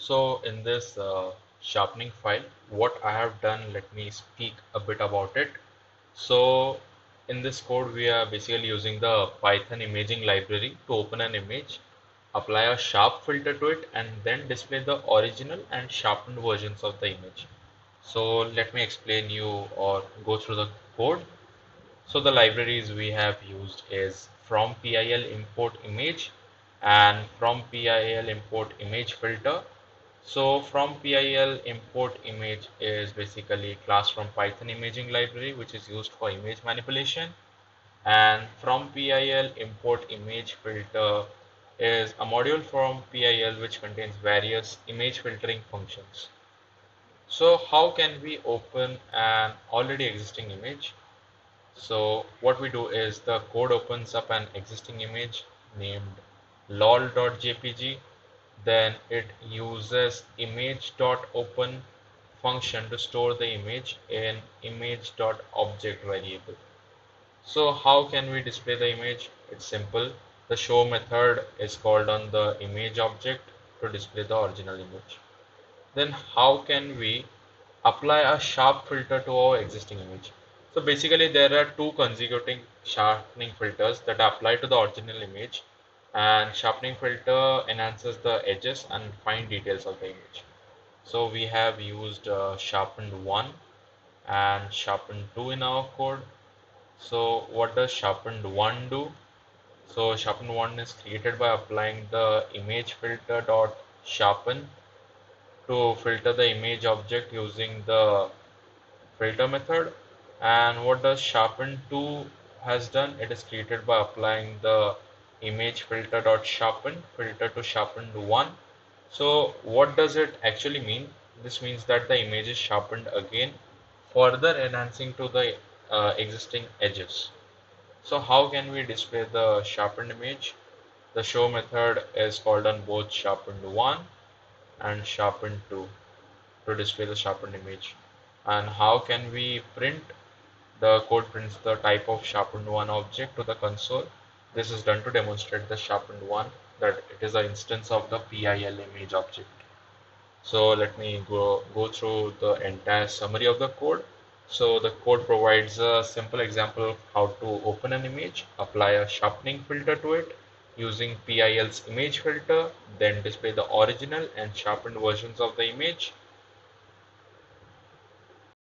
So in this sharpening file, what I have done, let me speak a bit about it. So in this code, we are basically using the Python imaging library to open an image, apply a sharp filter to it, and then display the original and sharpened versions of the image. So let me explain you or go through the code. So the libraries we have used is from PIL import image and from PIL import image filter. So from PIL import image is basically a class from Python imaging library which is used for image manipulation, and from PIL import image filter is a module from PIL which contains various image filtering functions. So how can we open an already existing image? So what we do is the code opens up an existing image named lol.jpg. Then it uses image.open function to store the image in image.object variable. So how can we display the image? It's simple. The show method is called on the image object to display the original image. Then how can we apply a sharp filter to our existing image? So basically there are two consecutive sharpening filters that apply to the original image, and sharpening filter enhances the edges and fine details of the image. So we have used sharpened 1 and sharpened 2 in our code. So what does sharpened 1 do? So sharpened 1 is created by applying the image filter dot sharpen to filter the image object using the filter method. And what does sharpen 2 has done? It is created by applying the image filter dot sharpen filter to sharpened 1. So what does it actually mean? This means that the image is sharpened again, further enhancing to the existing edges. So how can we display the sharpened image? The show method is called on both sharpened 1 and sharpened 2 to display the sharpened image. And how can we print? The code prints the type of sharpened 1 object to the console. This is done to demonstrate the sharpened 1, that it is an instance of the PIL image object. So let me go through the entire summary of the code. So the code provides a simple example of how to open an image, apply a sharpening filter to it using PIL's image filter, then display the original and sharpened versions of the image,